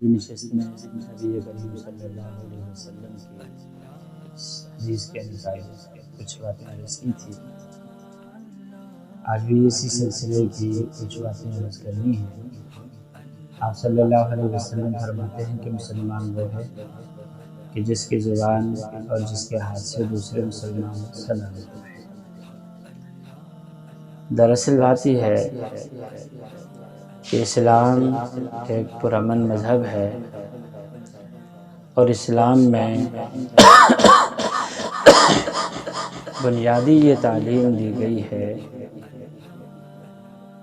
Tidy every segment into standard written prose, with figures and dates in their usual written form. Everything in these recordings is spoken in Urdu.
نشست میں نبی کریم صلی اللہ علیہ وسلم کی حدیث کے مطابق کچھ باتیں عرض کی تھی۔ آج بھی اسی سلسلے کی کچھ باتیں عرض کرنی ہیں۔ آپ صلی اللہ علیہ وسلم فرماتے ہیں کہ مسلمان وہ ہے کہ جس کی زبان اور جس کے ہاتھ سے دوسرے مسلمان سلامت رہے۔ دراصل بات یہ ہے کہ اسلام ایک پرامن مذہب ہے اور اسلام میں بنیادی یہ تعلیم دی گئی ہے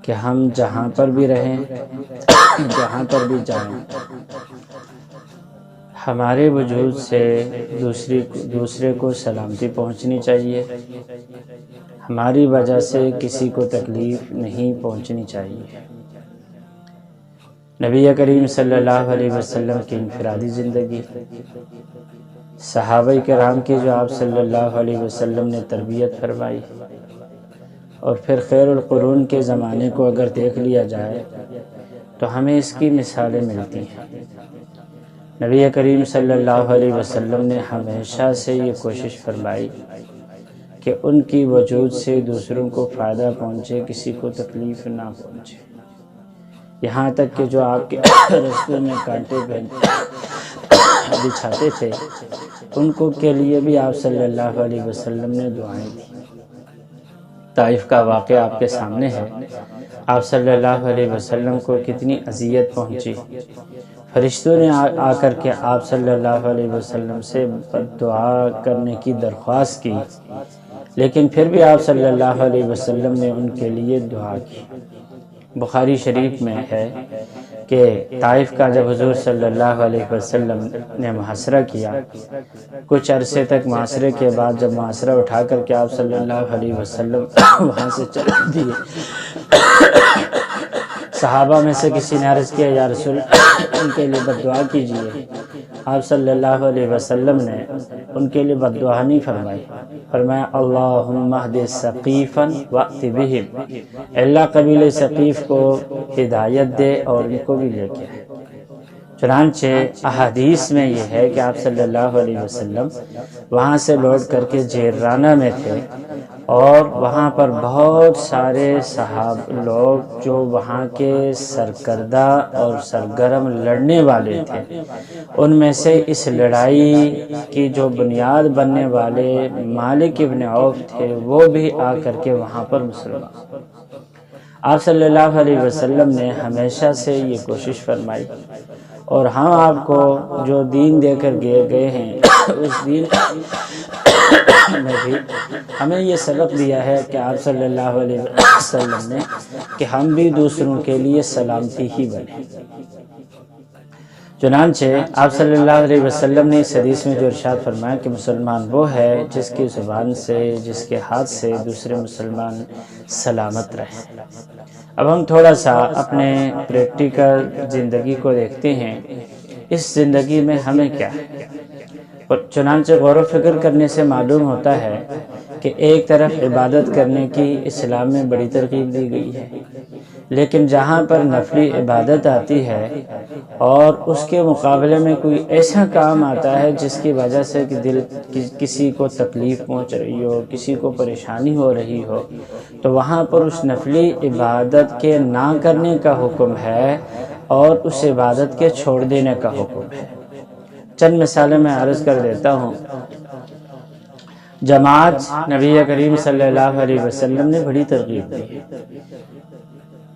کہ ہم جہاں پر بھی رہیں، جہاں پر بھی جائیں، ہمارے وجود سے دوسرے کو سلامتی پہنچنی چاہیے، ہماری وجہ سے کسی کو تکلیف نہیں پہنچنی چاہیے۔ نبی کریم صلی اللہ علیہ وسلم کی انفرادی زندگی، صحابہ کرام کی جو آپ صلی اللہ علیہ وسلم نے تربیت فرمائی، اور پھر خیر القرون کے زمانے کو اگر دیکھ لیا جائے تو ہمیں اس کی مثالیں ملتی ہیں۔ نبی کریم صلی اللہ علیہ وسلم نے ہمیشہ سے یہ کوشش فرمائی کہ ان کی وجود سے دوسروں کو فائدہ پہنچے، کسی کو تکلیف نہ پہنچے، یہاں تک کہ جو آپ کے رستے میں کانٹے بچھاتے تھے ان کو کے لیے بھی آپ صلی اللہ علیہ وسلم نے دعائیں دی۔ طائف کا واقعہ آپ کے سامنے ہے، آپ صلی اللہ علیہ وسلم کو کتنی اذیت پہنچی، فرشتوں نے آ کر کے آپ صلی اللہ علیہ وسلم سے دعا کرنے کی درخواست کی، لیکن پھر بھی آپ صلی اللہ علیہ وسلم نے ان کے لیے دعا کی۔ بخاری شریف میں ہے کہ طائف کا جب حضور صلی اللہ علیہ وسلم نے محاصرہ کیا، کچھ عرصے تک محاصرے کے بعد جب محاصرہ اٹھا کر کے آپ صلی اللہ علیہ وسلم وہاں سے چل دیے، صحابہ میں سے کسی نے عرض کیا یا رسول ان کے لیے بد دعا کیجیے۔ آپ صلی اللہ علیہ وسلم نے ان کے لیے بد دعا نہیں فرمائی، فرمایا اللہم اہد ثقیفا وأت بہم، اللہ قبیلہ ثقیف کو ہدایت دے اور ان کو بھی لے کے آئے۔ چنانچہ احادیث میں یہ ہے کہ آپ صلی اللہ علیہ وسلم وہاں سے لوٹ کر کے جیرانہ میں تھے، اور وہاں پر بہت سارے لوگ جو وہاں کے سرکردہ اور سرگرم لڑنے والے تھے، ان میں سے اس لڑائی کی جو بنیاد بننے والے مالک ابن عوف تھے وہ بھی آ کر کے وہاں پر مسلمان۔ آپ صلی اللہ علیہ وسلم نے ہمیشہ سے یہ کوشش فرمائی، اور ہم آپ کو جو دین دے کر گئے ہیں اس دین میں بھی ہمیں یہ سبق دیا ہے کہ آپ صلی اللہ علیہ وسلم نے کہ ہم بھی دوسروں کے لیے سلامتی ہی بنیں۔ چنانچہ آپ صلی اللہ علیہ وسلم نے اس حدیث میں جو ارشاد فرمایا کہ مسلمان وہ ہے جس کی زبان سے، جس کے ہاتھ سے دوسرے مسلمان سلامت رہے۔ اب ہم تھوڑا سا اپنے پریکٹیکل زندگی کو دیکھتے ہیں، اس زندگی میں ہمیں کیا ہے۔ چنانچہ غور و فکر کرنے سے معلوم ہوتا ہے کہ ایک طرف عبادت کرنے کی اسلام میں بڑی ترغیب دی گئی ہے، لیکن جہاں پر نفلی عبادت آتی ہے اور اس کے مقابلے میں کوئی ایسا کام آتا ہے جس کی وجہ سے کہ کسی کو تکلیف پہنچ رہی ہو، کسی کو پریشانی ہو رہی ہو، تو وہاں پر اس نفلی عبادت کے نہ کرنے کا حکم ہے اور اس عبادت کے چھوڑ دینے کا حکم ہے۔ چند مثالیں میں عرض کر دیتا ہوں۔ جماعت نبی کریم صلی اللہ علیہ وسلم نے بڑی ترغیب دی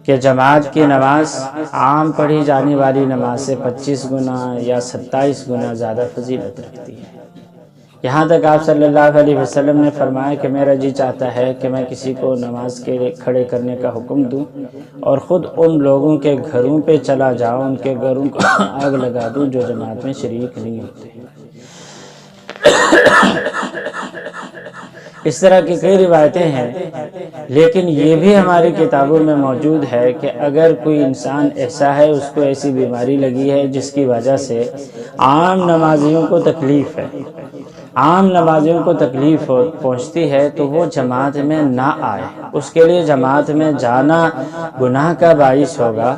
کہ جماعت کی نماز عام پڑھی جانے والی نماز سے 25 گنا یا 27 گنا زیادہ فضیلت رکھتی ہے۔ یہاں تک آپ صلی اللہ علیہ وسلم نے فرمایا کہ میرا جی چاہتا ہے کہ میں کسی کو نماز کے لیے کھڑے کرنے کا حکم دوں اور خود ان لوگوں کے گھروں پہ چلا جاؤں، ان کے گھروں کو آگ لگا دوں جو جماعت میں شریک نہیں ہوتے۔ اس طرح کی کئی روایتیں ہیں، لیکن یہ بھی ہماری کتابوں میں موجود ہے کہ اگر کوئی انسان ایسا ہے، اس کو ایسی بیماری لگی ہے جس کی وجہ سے عام نمازیوں کو تکلیف ہے، عام نمازیوں کو تکلیف پہنچتی ہے تو وہ جماعت میں نہ آئے، اس کے لیے جماعت میں جانا گناہ کا باعث ہوگا،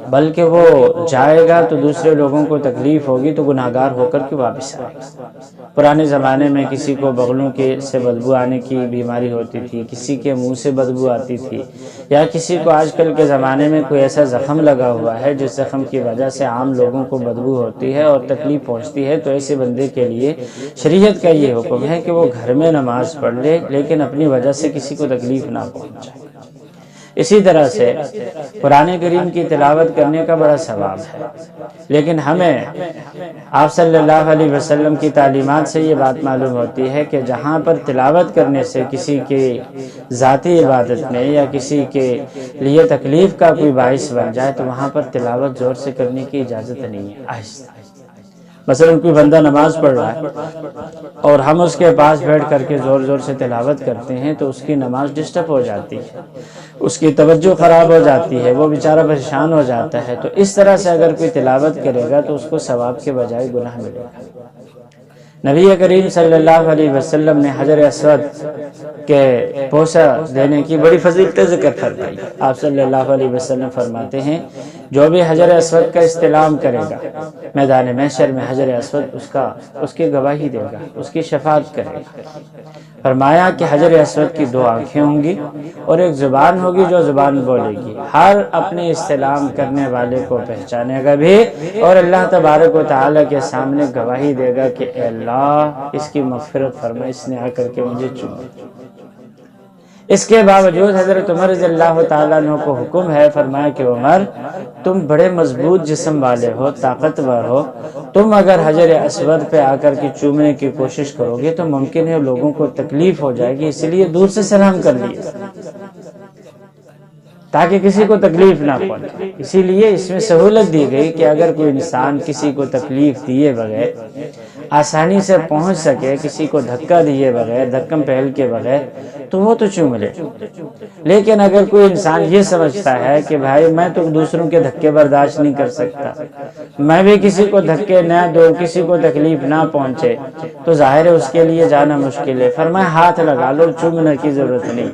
بلکہ وہ جائے گا تو دوسرے لوگوں کو تکلیف ہوگی تو گناہگار ہو کر کے واپس آئے گا۔ پرانے زمانے میں کسی کو بغلوں سے بدبو آنے کی بیماری ہوتی تھی، کسی کے منہ سے بدبو آتی تھی، یا کسی کو آج کل کے زمانے میں کوئی ایسا زخم لگا ہوا ہے جس زخم کی وجہ سے عام لوگوں کو بدبو ہوتی ہے اور تکلیف پہنچتی ہے، تو ایسے بندے کے لیے شریعت کا یہ حکم ہے کہ وہ گھر میں نماز پڑھ لے، لیکن اپنی وجہ سے کسی کو تکلیف نہ پہنچائے۔ اسی طرح سے قرآن کریم کی تلاوت کرنے کا بڑا ثواب ہے، لیکن ہمیں آپ صلی اللہ علیہ وسلم کی تعلیمات سے یہ بات معلوم ہوتی ہے کہ جہاں پر تلاوت کرنے سے کسی کی ذاتی عبادت میں یا کسی کے لیے تکلیف کا کوئی باعث بن جائے تو وہاں پر تلاوت زور سے کرنے کی اجازت نہیں ہے، آہستہ۔ مثلا کوئی بندہ نماز پڑھ رہا ہے اور ہم اس کے پاس بیٹھ کر کے زور زور سے تلاوت کرتے ہیں تو اس کی نماز ڈسٹرب ہو جاتی ہے، اس کی توجہ خراب ہو جاتی ہے، وہ بیچارہ پریشان ہو جاتا ہے۔ تو اس طرح سے اگر کوئی تلاوت کرے گا تو اس کو ثواب کے بجائے گناہ ملے گا۔ نبی کریم صلی اللہ علیہ وسلم نے حجر اسود کے بوسہ دینے کی بڑی فضیلت ذکر فرمائی۔ آپ صلی اللہ علیہ وسلم فرماتے ہیں جو بھی حجر اسود کا استلام کرے گا میدان محشر میں، حجر اسود اس کی گواہی دے گا، اس کی شفاعت کرے گا۔ فرمایا کہ حجر اسود کی 2 آنکھیں ہوں گی اور ایک زبان ہوگی جو زبان بولے گی، ہر اپنے استلام کرنے والے کو پہچانے گا بھی اور اللہ تبارک و تعالیٰ کے سامنے گواہی دے گا کہ اے اللہ اس کی مغفرت فرما، اس نے آ کر کے مجھے چوما۔ اس کے باوجود حضرت عمر رضی اللہ تعالیٰ عنہ کو حکم ہے، فرمایا کہ عمر تم بڑے مضبوط جسم والے ہو، طاقتور ہو، تم اگر حجر اسود پہ آ کر کے چومنے کی کوشش کرو گے تو ممکن ہے لوگوں کو تکلیف ہو جائے گی، اس لیے دور سے سلام کر لیے تاکہ کسی کو تکلیف نہ پہنچے۔ اسی لیے اس میں سہولت دی گئی کہ اگر کوئی انسان کسی کو تکلیف دیے بغیر آسانی سے پہنچ سکے، کسی کو دھکا دیے بغیر، دھکم پہل کے بغیر، تو وہ تو چوم لے۔ لیکن اگر کوئی انسان یہ سمجھتا ہے کہ بھائی میں تو دوسروں کے دھکے برداشت نہیں کر سکتا، میں بھی کسی کو دھکے نہ دوں، کسی کو تکلیف نہ پہنچے، تو ظاہر ہے اس کے لیے جانا مشکل ہے۔ فرمایا ہاتھ لگا لو، چومنے کی ضرورت نہیں۔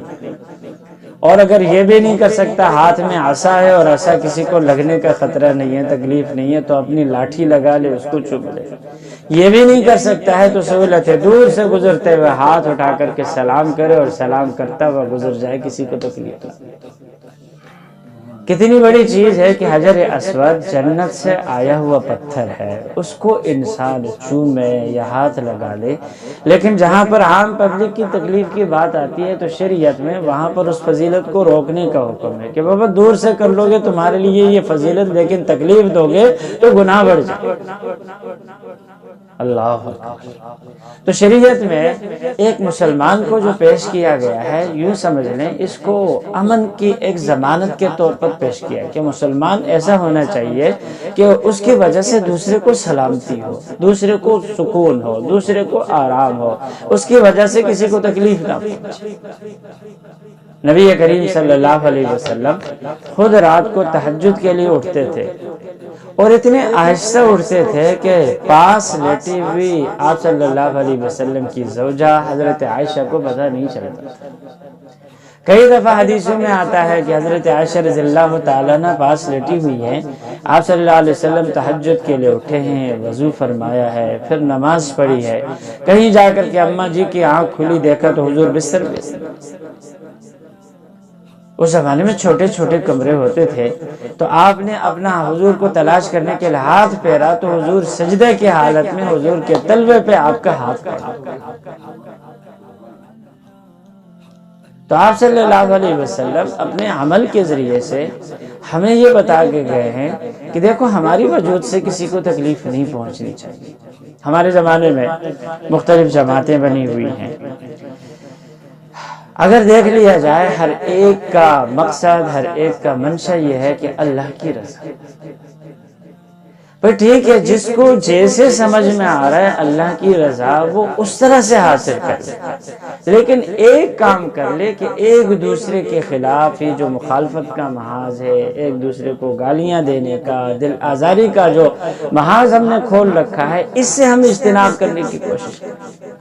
اور اگر یہ بھی نہیں کر سکتا، ہاتھ میں عصا ہے اور عصا کسی کو لگنے کا خطرہ نہیں ہے، تکلیف نہیں ہے، تو اپنی لاٹھی لگا لے، اس کو چوم لے۔ یہ بھی نہیں کر سکتا ہے تو سہولت ہے، دور سے گزرتے ہوئے ہاتھ اٹھا کر کے سلام کرے اور سلام کرتا ہوا گزر جائے، کسی کو تکلیف نہیں۔ کتنی بڑی چیز ہے کہ حجر اسود جنت سے آیا ہوا پتھر ہے، اس کو انسان چومے یا ہاتھ لگا لے، لیکن جہاں پر عام پبلک کی تکلیف کی بات آتی ہے تو شریعت میں وہاں پر اس فضیلت کو روکنے کا حکم ہے کہ بابا دور سے کر لو گے تمہارے لیے یہ فضیلت، لیکن تکلیف دو گے تو گناہ بڑھ جائے۔ اللہ تو شریعت میں ایک مسلمان کو جو پیش کیا گیا ہے، یوں سمجھ لیں اس کو امن کی ایک ضمانت کے طور پر پیش کیا ہے کہ مسلمان ایسا ہونا چاہیے کہ اس کی وجہ سے دوسرے کو سلامتی ہو، دوسرے کو سکون ہو، دوسرے کو آرام ہو، اس کی وجہ سے کسی کو تکلیف نہ پہنچے۔ نبی کریم صلی اللہ علیہ وسلم خود رات کو تہجد کے لیے اٹھتے تھے اور اتنے آہستہ اٹھتے تھے کہ پاس لیٹی ہوئی آپ صلی اللہ علیہ وسلم کی زوجہ حضرت عائشہ کو پتہ نہیں چلتا تھا۔ کئی دفعہ حدیثوں میں آتا ہے کہ حضرت عائشہ رضی اللہ تعالیٰ عنہ پاس لیٹی ہوئی ہیں، آپ صلی اللہ علیہ وسلم تہجد کے لیے اٹھے ہیں، وضو فرمایا ہے، پھر نماز پڑھی ہے، کہیں جا کر کے اماں جی کی آنکھ کھلی، دیکھا تو حضور بستر پہ۔ اس زمانے میں چھوٹے چھوٹے کمرے ہوتے تھے، تو آپ نے اپنا حضور کو تلاش کرنے کے لیے ہاتھ پھیرا تو حضور سجدے کی حالت میں حضور کے تلوے پہ آپ کا ہاتھ پڑا۔ تو آپ صلی اللہ علیہ وسلم اپنے عمل کے ذریعے سے ہمیں یہ بتا کے گئے ہیں کہ دیکھو ہماری وجود سے کسی کو تکلیف نہیں پہنچنی چاہیے۔ ہمارے زمانے میں مختلف جماعتیں بنی ہوئی ہیں، اگر دیکھ لیا جائے ہر ایک کا مقصد، ہر ایک کا منشا یہ ہے کہ اللہ کی رضا۔ پر ٹھیک ہے، جس کو جیسے سمجھ میں آ رہا ہے اللہ کی رضا وہ اس طرح سے حاصل کر لے، لیکن ایک کام کر لے کہ ایک دوسرے کے خلاف ہی جو مخالفت کا محاذ ہے، ایک دوسرے کو گالیاں دینے کا، دل آزاری کا جو محاذ ہم نے کھول رکھا ہے، اس سے ہم اجتناب کرنے کی کوشش کریں۔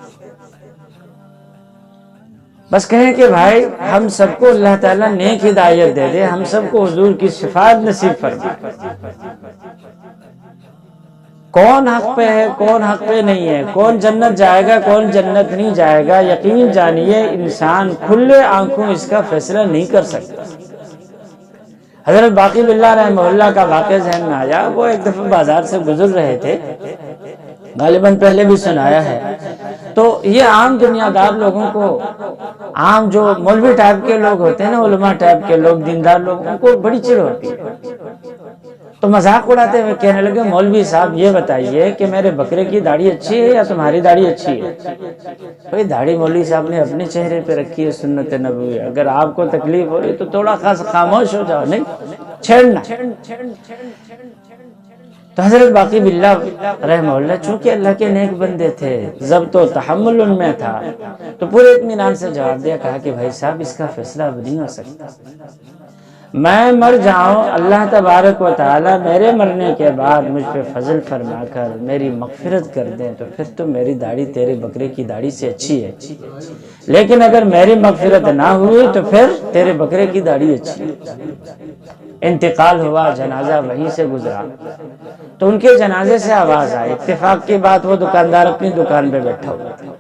بس کہیں کہ بھائی ہم سب کو اللہ تعالیٰ نیک ہدایت دے دے، ہم سب کو حضور کی شفاعت نصیب فرمائے۔ کون حق پہ ہے، کون حق پہ نہیں ہے، کون جنت جائے گا، کون جنت نہیں جائے گا، یقین جانیے انسان کھلے آنکھوں اس کا فیصلہ نہیں کر سکتا۔ حضرت باقی باللہ رحمہ اللہ کا واقعہ ذہن میں آیا، وہ ایک دفعہ بازار سے گزر رہے تھے، غالباً پہلے بھی سنایا ہے۔ تو یہ عام دنیا دار لوگوں کو، عام جو مولوی ٹائپ کے لوگ ہوتے ہیں نا، علماء ٹائپ کے لوگ، دیندار لوگ، ان کو بڑی چڑ ہوتی ہے۔ تو مذاق اڑاتے ہوئے کہنے لگے، مولوی صاحب یہ بتائیے کہ میرے بکرے کی داڑھی اچھی ہے یا تمہاری داڑھی اچھی ہے؟ بھئی داڑھی مولوی صاحب نے اپنے چہرے پہ رکھی ہے، سنت نبوی، اگر آپ کو تکلیف ہو رہی تو تھوڑا خاموش ہو جاؤ، نہیں چھیڑنا۔ تو حضرت باقی باللہ رحمہ اللہ چونکہ اللہ کے نیک بندے تھے، ضبط و تحمل ان میں تھا، تو پورے اطمینان سے جواب دیا، کہا کہ بھائی صاحب اس کا فیصلہ اب نہیں ہو سکتا، میں مر جاؤں، اللہ تبارک و تعالی میرے مرنے کے بعد مجھ پہ فضل فرما کر میری مغفرت کر دیں تو پھر تو میری داڑھی تیرے بکرے کی داڑھی سے اچھی ہے، لیکن اگر میری مغفرت نہ ہوئی تو پھر تیرے بکرے کی داڑھی اچھی ہے۔ انتقال ہوا، جنازہ وہیں سے گزرا، تو ان کے جنازے سے آواز آئی، اتفاق کی بات وہ دکاندار اپنی دکان پہ بیٹھا ہوا تھا،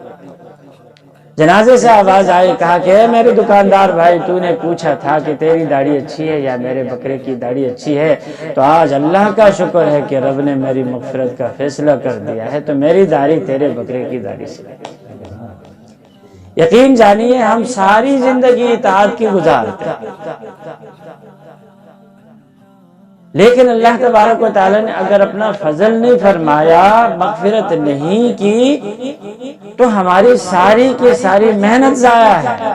جنازے سے آواز آئی، کہا کہ اے میرے دکاندار بھائی، تو نے پوچھا تھا کہ تیری داڑھی اچھی ہے یا میرے بکرے کی داڑھی اچھی ہے، تو آج اللہ کا شکر ہے کہ رب نے میری مغفرت کا فیصلہ کر دیا ہے، تو میری داڑھی تیرے بکرے کی داڑھی سے۔ یقین جانیے ہم ساری زندگی اطاعت کی گزارتے ہیں، لیکن اللہ تبارک و تعالی نے اگر اپنا فضل نہیں فرمایا، مغفرت نہیں کی، تو ہماری ساری کی ساری محنت ضائع ہے۔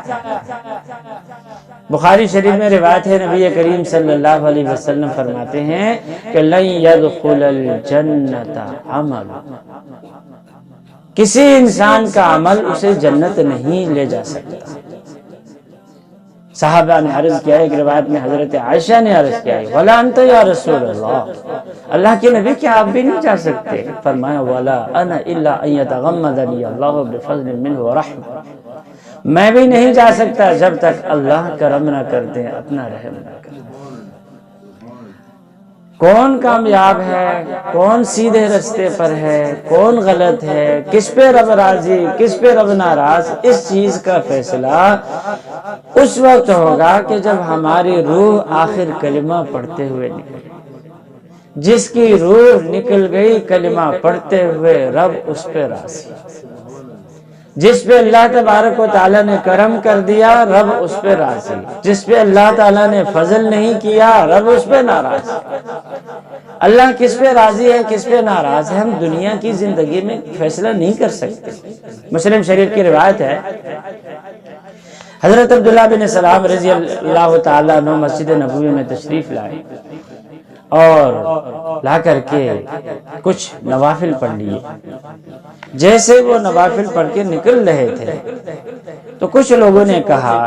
بخاری شریف میں روایت ہے، نبی کریم صلی اللہ علیہ وسلم فرماتے ہیں کہ لن يدخل الجنت عمل، کسی انسان کا عمل اسے جنت نہیں لے جا سکتا۔ صحابہ نے عرض کیا، ایک روایت میں حضرت عائشہ نے عرض کیا، ولا انت یا رسول اللہ، اللہ کے نبی کیا آپ بھی نہیں جا سکتے؟ فرمایا ولا انا الا ان يتغمدني الله بفضل منه ورحمه، میں بھی نہیں جا سکتا جب تک اللہ کرم نہ کرتے، اپنا رحم نہ کرتے۔ کون کامیاب ہے، کون سیدھے رستے پر ہے، کون غلط ہے، کس پہ رب راضی، کس پہ رب ناراض، اس چیز کا فیصلہ اس وقت ہوگا کہ جب ہماری روح آخر کلمہ پڑھتے ہوئے نکلے۔ جس کی روح نکل گئی کلمہ پڑھتے ہوئے، رب اس پہ راضی۔ جس پہ اللہ تبارک و تعالیٰ نے کرم کر دیا، رب اس پہ راضی۔ جس پہ اللہ تعالیٰ نے فضل نہیں کیا، رب اس پہ ناراض۔ اللہ کس پہ راضی ہے، کس پہ ناراض ہے، ہم دنیا کی زندگی میں فیصلہ نہیں کر سکتے۔ مسلم شریف کی روایت ہے، حضرت عبداللہ بن سلام رضی اللہ تعالیٰ عنہ مسجد نبوی میں تشریف لائے اور لا کر کے کچھ نوافل پڑھ لیے۔ جیسے وہ نوافل پڑھ کے نکل رہے تھے تو کچھ لوگوں نے کہا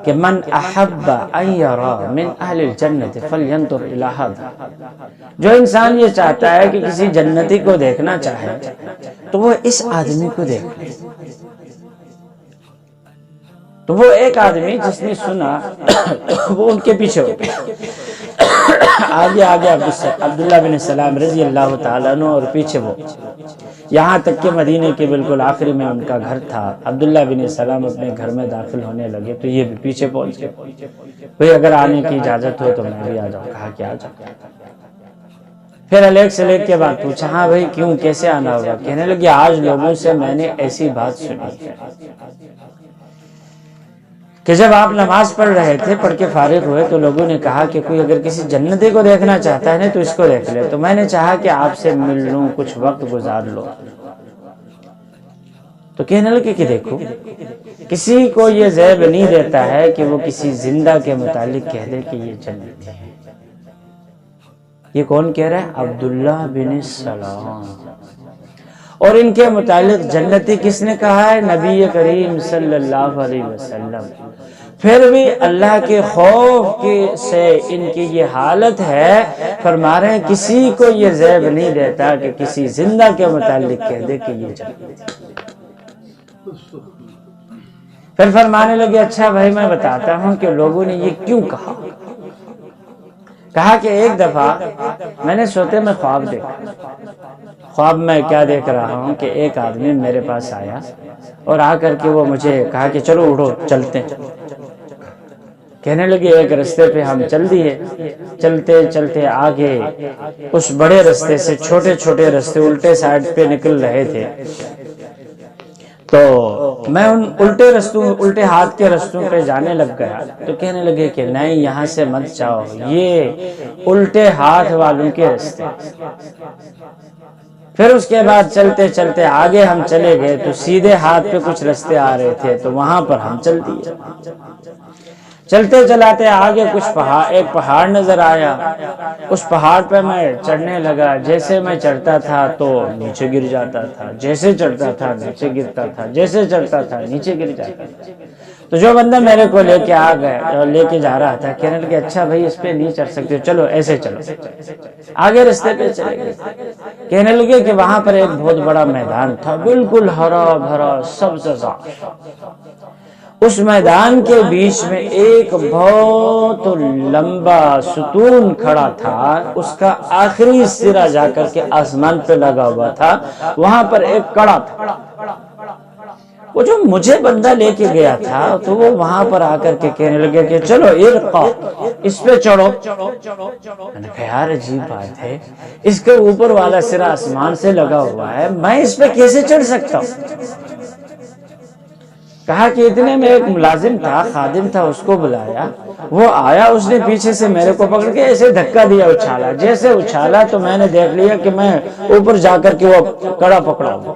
کہ من احب ان یرا من اہل الجنت فلینظر الی ھذا، جو انسان یہ چاہتا ہے کہ کسی جنتی کو دیکھنا چاہے تو وہ اس آدمی کو دیکھ لے۔ تو وہ ایک آدمی جس نے سنا وہ ان کے پیچھے ہو گیا، آگے عبداللہ بن سلام رضی اللہ تعالیٰ عنہ اور پیچھے وہ، یہاں تک کہ مدینے کے بالکل آخری میں ان کا گھر تھا۔ عبداللہ بن سلام اپنے گھر میں داخل ہونے لگے تو یہ بھی پیچھے پہنچ گئے، بھئی اگر آنے کی اجازت ہو تو میں بھی آ جاؤں۔ کہا کہ آ جاؤ۔ پھر الیک سلیک کے بعد پوچھا، ہاں بھئی کیوں، کیسے آنا ہوگا؟ کہنے لگے آج لوگوں سے میں نے ایسی بات سنی کہ جب آپ نماز پڑھ رہے تھے، پڑھ کے فارغ ہوئے تو لوگوں نے کہا کہ کوئی اگر کسی جنتی کو دیکھنا چاہتا ہے تو اس کو دیکھ لے، تو میں نے چاہا کہ آپ سے مل لوں، کچھ وقت گزار لو۔ تو کہنے لگے کہ دیکھو، کسی کو یہ زیب نہیں دیتا ہے کہ وہ کسی زندہ کے متعلق کہہ دے کہ یہ جنتی ہے۔ یہ کون کہہ رہا ہے؟ عبداللہ بن سلام۔ اور ان کے متعلق جنتی کس نے کہا ہے؟ نبی کریم صلی اللہ علیہ وسلم۔ پھر بھی اللہ کے خوف سے ان کی یہ حالت ہے، فرما رہے ہیں کسی کو یہ زیب نہیں دیتا کہ کسی زندہ کے متعلق کہہ دے کہ یہ جنتی ہے۔ پھر فرمانے لگے اچھا بھائی میں بتاتا ہوں کہ لوگوں نے یہ کیوں کہا۔ کہا کہ ایک دفعہ میں نے سوتے میں خواب دیکھا، خواب میں کیا دیکھ رہا ہوں کہ ایک آدمی میرے پاس آیا اور آ کر کے وہ مجھے کہا کہ چلو اٹھو چلتے ہیں۔ کہنے لگے ایک رستے پہ ہم چل دیے، چلتے چلتے آگے اس بڑے رستے سے چھوٹے چھوٹے رستے الٹے سائڈ پہ نکل رہے تھے، تو میں ان الٹے ہاتھ کے رستوں پہ جانے لگ گیا۔ تو کہنے لگے کہ نہیں یہاں سے مت جاؤ، یہ الٹے ہاتھ والوں کے رستے۔ پھر اس کے بعد چلتے چلتے آگے ہم چلے گئے تو سیدھے ہاتھ پہ کچھ رستے آ رہے تھے، تو وہاں پر ہم چل دیے۔ چلتے چلاتے آگے ایک پہاڑ نظر آیا، اس پہاڑ پہ میں چڑھنے لگا۔ جیسے میں چڑھتا تھا تو نیچے گر جاتا تھا، جیسے چڑھتا تھا نیچے گرتا تھا، جیسے چڑھتا تھا نیچے گر جاتا تھا۔ تو جو بندہ میرے کو لے کے جا رہا تھا کہنے لگے اچھا بھائی اس پہ نہیں چڑھ سکتے، چلو ایسے چلو۔ آگے رستے پہ چلے گئے، کہنے لگے کہ وہاں پر ایک بہت بڑا میدان تھا، بالکل ہرا بھرا سبززار۔ اس میدان کے بیچ میں ایک بہت لمبا ستون کھڑا تھا، اس کا آخری سرا جا کر کے آسمان پہ لگا ہوا تھا، وہاں پر ایک کڑا تھا۔ وہ جو مجھے بندہ لے کے گیا تھا تو وہ وہاں پر آ کر کے کہنے لگے کہ چلو ارقا، اس پہ چڑھو۔ میں نے کہا یار عجیب بات ہے، اس کے اوپر والا سرا آسمان سے لگا ہوا ہے، میں اس پہ کیسے چڑھ سکتا ہوں؟ کہا کہ اتنے میں ایک ملازم تھا، خادم تھا، اس کو بلایا، وہ آیا، اس نے پیچھے سے میرے کو پکڑ کے ایسے دھکا دیا، اچھالا۔ جیسے اچھالا تو میں نے دیکھ لیا کہ میں اوپر جا کر کے وہ کڑا پکڑا ہوں۔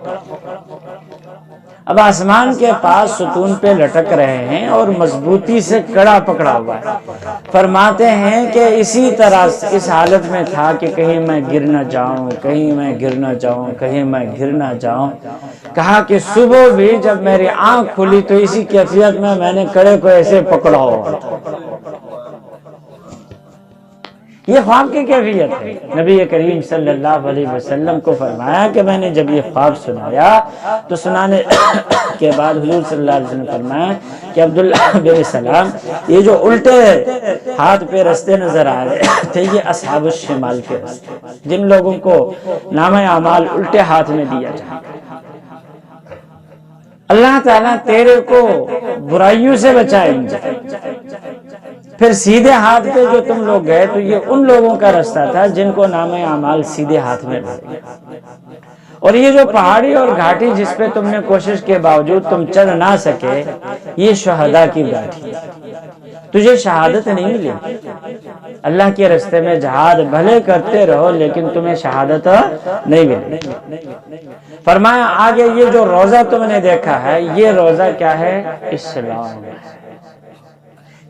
اب آسمان کے پاس ستون پہ لٹک رہے ہیں اور مضبوطی سے کڑا پکڑا ہوا ہے۔ فرماتے ہیں کہ اسی طرح اس حالت میں تھا کہ کہیں میں گر نہ جاؤں، کہیں میں گر نہ جاؤں، کہیں میں گر نہ جاؤں۔ کہا کہ صبح بھی جب میری آنکھ کھلی تو اسی کیفیت میں نے کڑے کو ایسے پکڑا ہوا۔ یہ خواب کی کیفیت ہے۔ نبی کریم صلی اللہ علیہ وسلم کو فرمایا کہ میں نے جب یہ خواب سنایا تو سنانے کے بعد حضور صلی اللہ علیہ وسلم نے فرمایا کہ عبداللہ بن سلام، یہ جو الٹے ہاتھ پہ رستے نظر آ رہے تھے یہ اصحاب الشمال کے رستے، جن لوگوں کو نامہ اعمال الٹے ہاتھ میں دیا جائے۔ اللہ تعالیٰ تیرے کو برائیوں سے بچائیں گے۔ پھر سیدھے ہاتھ پہ جو تم لوگ گئے تو یہ ان لوگوں کا رستہ تھا جن کو نامہ اعمال سیدھے ہاتھ میں ملے۔ اور یہ جو پہاڑی اور گھاٹی جس پہ تم نے کوشش کے باوجود تم چڑھ نہ سکے، یہ شہداء کی گھاٹی، تجھے شہادت نہیں ملی۔ اللہ کے رستے میں جہاد بھلے کرتے رہو لیکن تمہیں شہادت نہیں ملی۔ فرمایا آگے یہ جو روزہ تم نے دیکھا ہے یہ روزہ کیا ہے؟ اسلام ہے۔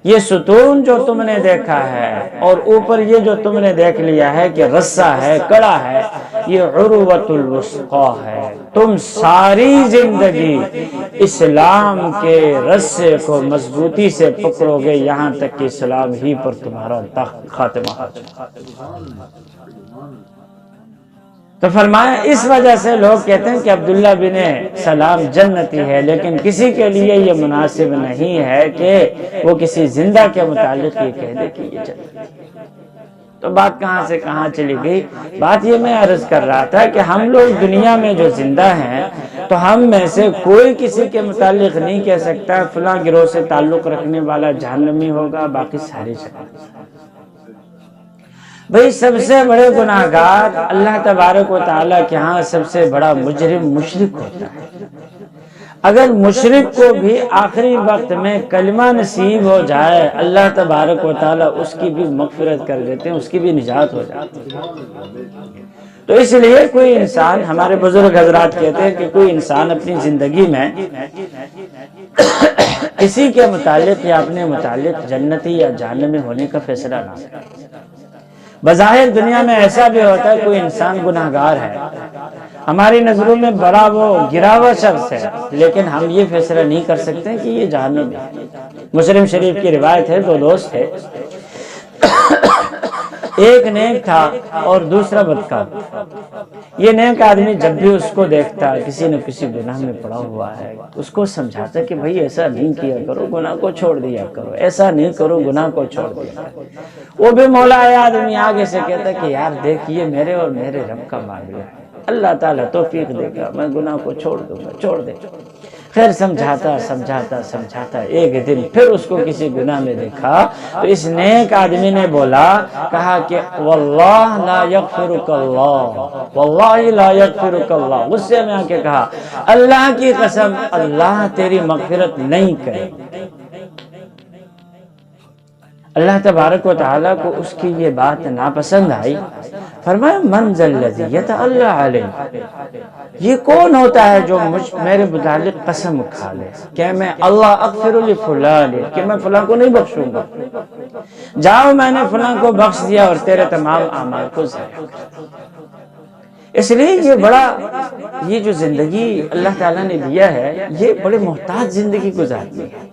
یہ ستون جو تم نے دیکھا ہے اور اوپر یہ جو تم نے دیکھ لیا ہے کہ رسہ ہے، کڑا ہے، یہ عروۃ الوثقی ہے۔ تم ساری زندگی اسلام کے رسے کو مضبوطی سے پکڑو گے یہاں تک کہ اسلام ہی پر تمہارا خاتمہ۔ تو فرمایا اس وجہ سے لوگ کہتے ہیں کہ عبداللہ بن سلام جنتی ہے، لیکن کسی کے لیے یہ مناسب نہیں ہے کہ وہ کسی زندہ کے متعلق یہ کہہ دے کہ یہ جنتی ہے۔ تو بات کہاں سے کہاں چلی گئی؟ بات یہ میں عرض کر رہا تھا کہ ہم لوگ دنیا میں جو زندہ ہیں تو ہم میں سے کوئی کسی کے متعلق نہیں کہہ سکتا فلاں گروہ سے تعلق رکھنے والا جہنمی ہوگا، باقی ساری جگہ۔ بھئی سب سے بڑے گناہگار اللہ تبارک و تعالیٰ کے ہاں سب سے بڑا مجرم مشرک ہوتا ہے۔ اگر مشرک کو بھی آخری وقت میں کلمہ نصیب ہو جائے اللہ تبارک و تعالیٰ اس کی بھی مغفرت کر دیتے ہیں، اس کی بھی نجات ہو جاتی ہے۔ تو اس لیے کوئی انسان، ہمارے بزرگ حضرات کہتے ہیں کہ کوئی انسان اپنی زندگی میں کسی کے متعلق یا اپنے متعلق جنتی یا جہنمی ہونے کا فیصلہ نہ کرے۔ بظاہر دنیا میں ایسا بھی ہوتا ہے کوئی انسان گناہگار ہے، ہماری نظروں میں بڑا وہ گرا ہوا شخص ہے، لیکن ہم یہ فیصلہ نہیں کر سکتے کہ یہ جہنمی ہے۔ مسلم شریف کی روایت ہے، دو دوست تھے، ایک نیک تھا اور دوسرا بدکار۔ یہ نیک آدمی جب بھی اس کو دیکھتا کسی نہ کسی گناہ میں پڑا ہوا ہے، اس کو سمجھاتا کہ بھائی ایسا نہیں کیا کرو، گناہ کو چھوڑ دیا کرو، ایسا نہیں کرو، گناہ کو چھوڑ دیا کرو۔ وہ بھی مولا آدمی آگے سے کہتا کہ یار دیکھ یہ میرے اور میرے رب کا معاملہ ہے، اللہ تعالیٰ توفیق دے گا، میں گناہ کو چھوڑ دوں گا، چھوڑ دے۔ خیر سمجھاتا ایک دن پھر اس کو کسی گناہ میں دیکھا تو اس نیک آدمی نے کہا کہ واللہ لا یغفرک اللہ، واللہ لا یغفرک اللہ، غصے میں آ کے کہا اللہ کی قسم اللہ تیری مغفرت نہیں کرے۔ اللہ تبارک و تعالیٰ کو اس کی یہ بات ناپسند آئی، فرمایا من ذا الذی یتعلی علیہ، یہ کون ہوتا ہے جو میرے متعلق قسم کھا لے کہ میں اللہ اغفر لفلان، کہ میں فلاں کو نہیں بخشوں گا، جاؤ میں نے فلاں کو بخش دیا اور تیرے تمام اعمال کو ضائع کر دیا۔ اس لیے یہ جو زندگی اللہ تعالیٰ نے دیا ہے یہ بڑے محتاط زندگی گزارنی ہے۔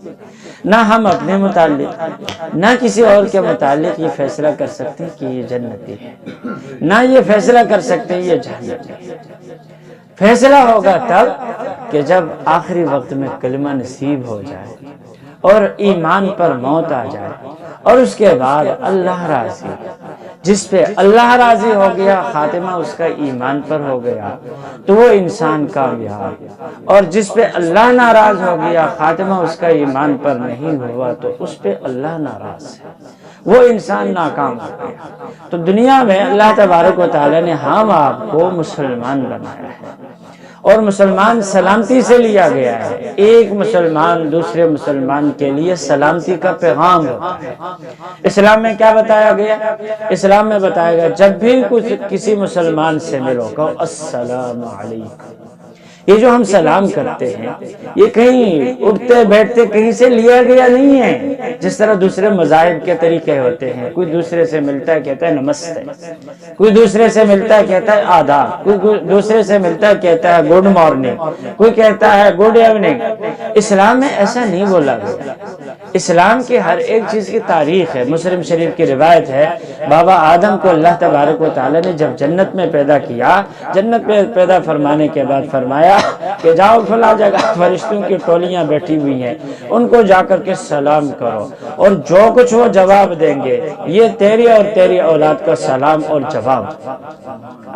نہ ہم اپنے متعلق نہ کسی اور کے متعلق یہ فیصلہ کر سکتے کہ یہ جنتی ہے، نہ یہ فیصلہ کر سکتے یہ جہنمی ہے۔ فیصلہ ہوگا تب کہ جب آخری وقت میں کلمہ نصیب ہو جائے اور ایمان پر موت آ جائے اور اس کے بعد اللہ راضی، جس پہ اللہ راضی ہو گیا خاتمہ اس کا ایمان پر ہو گیا تو وہ انسان کامیاب، اور جس پہ اللہ ناراض ہو گیا خاتمہ اس کا ایمان پر نہیں ہوا تو اس پہ اللہ ناراض ہے، وہ انسان ناکام ہو گیا۔ تو دنیا میں اللہ تبارک و تعالیٰ نے ہم آپ کو مسلمان بنایا ہے اور مسلمان سلامتی سے لیا گیا ہے۔ ایک مسلمان دوسرے مسلمان کے لیے سلامتی کا پیغام ہوتا ہے۔ اسلام میں کیا بتایا گیا؟ اسلام میں بتایا گیا جب بھی کسی مسلمان سے ملو کہو السلام علیکم۔ یہ جو ہم سلام کرتے ہیں یہ کہیں اٹھتے بیٹھتے کہیں سے لیا گیا نہیں ہے، جس طرح دوسرے مذاہب کے طریقے ہوتے ہیں، کوئی دوسرے سے ملتا ہے کہتا ہے نمستے، کوئی دوسرے سے ملتا ہے کہتا ہے آداب، کوئی دوسرے سے ملتا ہے کہتا ہے گڈ مارننگ، کوئی کہتا ہے گڈ ایوننگ۔ اسلام میں ایسا نہیں بولا گیا۔ اسلام کی ہر ایک چیز کی تاریخ ہے۔ مسلم شریف کی روایت ہے بابا آدم کو اللہ تبارک و تعالیٰ نے جب جنت میں پیدا کیا، جنت میں پیدا فرمانے کے بعد فرمایا کہ جاؤ فلاں جگہ فرشتوں کی ٹولیاں بیٹھی ہوئی ہیں، ان کو جا کر کے سلام کرو اور جو کچھ وہ جواب دیں گے یہ تیری اور تیری اولاد کا سلام اور جواب۔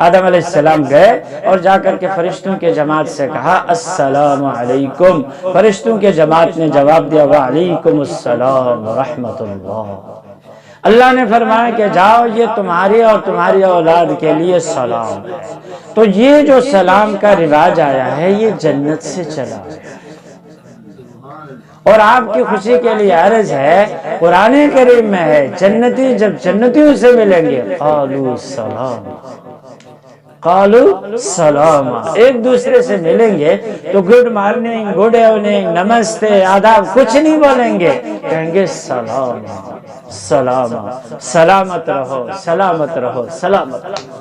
آدم علیہ السلام گئے اور جا کر کے فرشتوں کے جماعت سے کہا السلام علیکم، فرشتوں کے جماعت نے جواب دیا وعلیکم السلام ورحمۃ اللہ۔ اللہ نے فرمایا کہ جاؤ یہ تمہاری اور تمہاری اولاد کے لیے سلام ہے۔ تو یہ جو سلام کا رواج آیا ہے یہ جنت سے چلا ہے، اور آپ کی خوشی کے لیے عرض ہے قرآن کریم میں ہے جنتی جب جنتیوں سے ملیں گے قالوا سلام، قالوا سلام، ایک دوسرے سے ملیں گے تو گڈ مارننگ، گڈ ایوننگ، نمستے، آداب کچھ نہیں بولیں گے، کہیں گے سلام سلام، سلامت رہو سلامت رہو سلامت رہو۔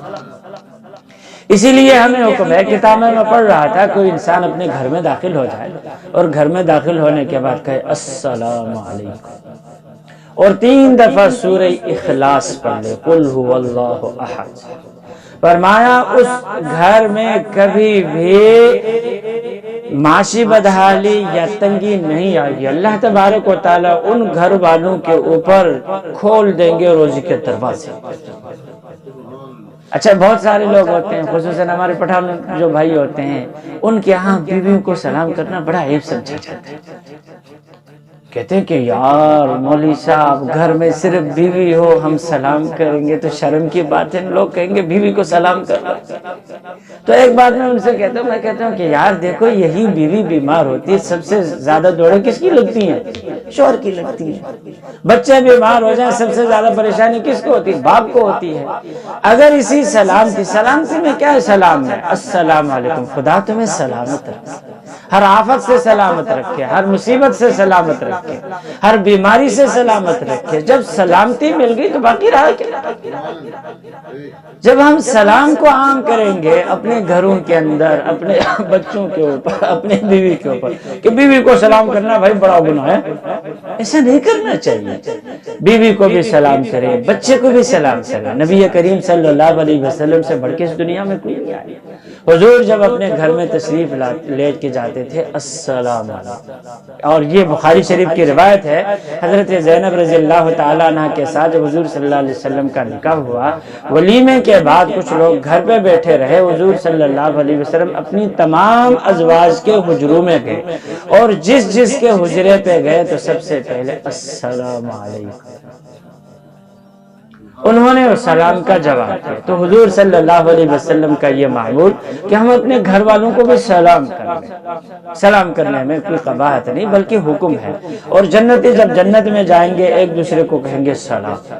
اسی لیے ہمیں حکم ہے، کتابیں میں پڑھ رہا تھا کوئی انسان اپنے گھر میں داخل ہو جائے اور گھر میں داخل ہونے کے بعد کہے السلام علیکم اور 3 دفعہ سورہ اخلاص پڑھ لے قل هو اللہ احد۔ فرمایا اس گھر میں کبھی بھی معاشی بدحالی یا تنگی نہیں آئے گی۔ اللہ تبارک و تعالیٰ ان گھر والوں کے اوپر کھول دیں گے روزی کے دروازے۔ اچھا بہت سارے لوگ ہوتے ہیں، خصوصاً ہمارے پٹھان جو بھائی ہوتے ہیں، ان کے ہاں بیویوں کو سلام کرنا بڑا عیب سمجھا جاتا ہے۔ کہتے ہیں کہ یار مولوی صاحب گھر میں صرف بیوی ہو ہم سلام کریں گے تو شرم کی بات ہے، لوگ کہیں گے بیوی کو سلام کرنا۔ تو ایک بات میں ان سے کہتا ہوں کہ یار دیکھو یہی بیوی بیمار ہوتی ہے سب سے زیادہ دوڑیں کس کی لگتی ہیں؟ شوہر کی لگتی ہیں۔ بچے بیمار ہو جائیں سب سے زیادہ پریشانی کس کو ہوتی ہے؟ باپ کو ہوتی ہے۔ اگر اسی سلامتی میں کیا سلام ہے؟ السلام علیکم، خدا تمہیں سلامت رکھے، ہر آفت سے سلامت رکھے، ہر مصیبت سے سلامت رکھے، ہر بیماری سے سلامت رکھے۔ جب سلامتی مل گئی تو باقی رہا کیا؟ جب ہم سلام کو عام کریں گے اپنے گھروں کے اندر، اپنے بچوں کے اوپر، اپنے بیوی کے اوپر، کہ بیوی کو سلام کرنا بھائی بڑا گناہ ہے، ایسا نہیں کرنا چاہیے۔ بیوی کو بھی سلام کرے، بچے کو بھی سلام کرے۔ نبی کریم صلی اللہ علیہ وسلم سے بڑھ کے اس دنیا میں کوئی نہیں آیا۔ حضور جب اپنے گھر میں تشریف لے کے جاتے تھے، السلام علیکم، اور یہ بخاری شریف کی روایت ہے، حضرت زینب رضی اللہ تعالیٰ عنہ کے ساتھ جب حضور صلی اللہ علیہ وسلم کا نکاح ہوا، ولیمے کے بعد کچھ لوگ گھر پہ بیٹھے رہے، حضور صلی اللہ علیہ وسلم اپنی تمام ازواج کے حجروں میں گئے، اور جس کے حجرے پہ گئے تو سب سے پہلے السلام علیکم، انہوں نے اس سلام کا جواب دیا۔ تو حضور صلی اللہ علیہ وسلم کا یہ معمول کہ ہم اپنے گھر والوں کو بھی سلام کریں، سلام کرنے میں کوئی قباحت نہیں بلکہ حکم ہے، اور جنتی جب جنت میں جائیں گے ایک دوسرے کو کہیں گے سلام۔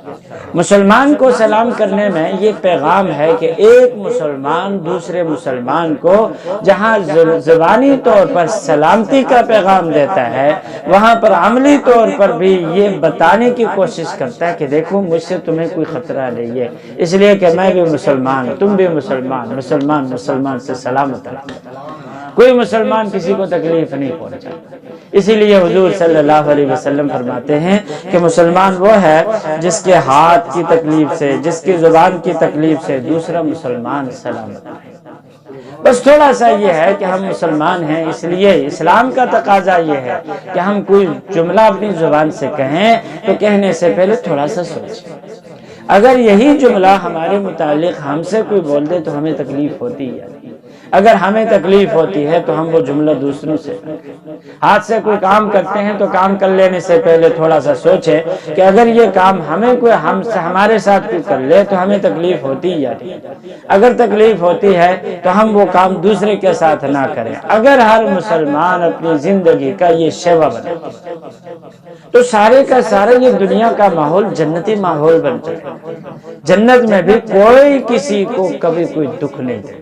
مسلمان کو سلام کرنے میں یہ پیغام ہے کہ ایک مسلمان دوسرے مسلمان کو جہاں زبانی طور پر سلامتی کا پیغام دیتا ہے، وہاں پر عملی طور پر بھی یہ بتانے کی کوشش کرتا ہے کہ دیکھو مجھ سے تمہیں کوئی خطرہ نہیں ہے، اس لیے کہ میں بھی مسلمان ہوں، تم بھی مسلمان، مسلمان سے سلامت رہے، کوئی مسلمان کسی کو تکلیف نہیں پہنچاتا۔ اسی لیے حضور صلی اللہ علیہ وسلم فرماتے ہیں کہ مسلمان وہ ہے جس کے ہاتھ کی تکلیف سے، جس کی زبان کی تکلیف سے دوسرا مسلمان سلامت رہے۔ بس تھوڑا سا یہ ہے کہ ہم مسلمان ہیں، اس لیے اسلام کا تقاضا یہ ہے کہ ہم کوئی جملہ اپنی زبان سے کہیں تو کہنے سے پہلے تھوڑا سا سوچیں۔ اگر یہی جملہ ہمارے متعلق ہم سے کوئی بول دے تو ہمیں تکلیف ہوتی ہے، اگر ہمیں تکلیف ہوتی ہے تو ہم وہ جملہ دوسروں سے ہاتھ سے کوئی کام کرتے ہیں تو کام کر لینے سے پہلے تھوڑا سا سوچیں کہ اگر یہ کام ہمیں کوئی ہمارے ساتھ کوئی کر لے تو ہمیں تکلیف ہوتی ہے، اگر تکلیف ہوتی ہے تو ہم وہ کام دوسرے کے ساتھ نہ کریں۔ اگر ہر مسلمان اپنی زندگی کا یہ شیوا بنے تو سارے کا سارا یہ دنیا کا ماحول جنتی ماحول بن جائے، جنت میں بھی کوئی کسی کو کبھی کوئی دکھ نہیں دے،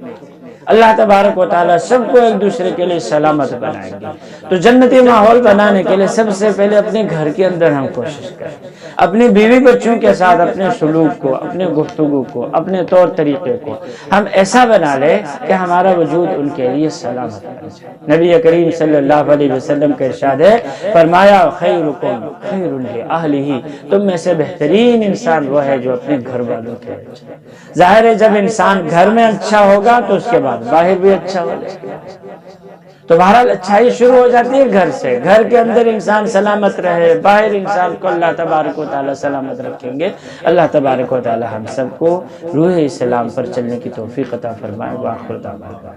اللہ تبارک و تعالیٰ سب کو ایک دوسرے کے لیے سلامت بنائیں گے۔ تو جنتی ماحول بنانے کے لیے سب سے پہلے اپنے گھر کے اندر ہم کوشش کریں، اپنی بیوی بچوں کے ساتھ اپنے سلوک کو، اپنے گفتگو کو، اپنے طور طریقے کو ہم ایسا بنا لیں کہ ہمارا وجود ان کے لیے سلامت بن جائے۔ نبی کریم صلی اللہ علیہ وسلم کا ارشاد ہے، فرمایا خیرکم خیر لأہلہ، تم میں سے بہترین انسان وہ ہے جو اپنے گھر والوں کے لیے۔ ظاہر ہے جب انسان گھر میں اچھا ہوگا تو اس کے بعد باہر بھی اچھا ہوگا، تو بہرحال اچھائی شروع ہو جاتی ہے گھر سے۔ گھر کے اندر انسان سلامت رہے، باہر انسان کو اللہ تبارک و تعالی سلامت رکھیں گے۔ اللہ تبارک و تعالی ہم سب کو روح اسلام پر چلنے کی توفیق عطا فرمائے۔ وآخر دعوانا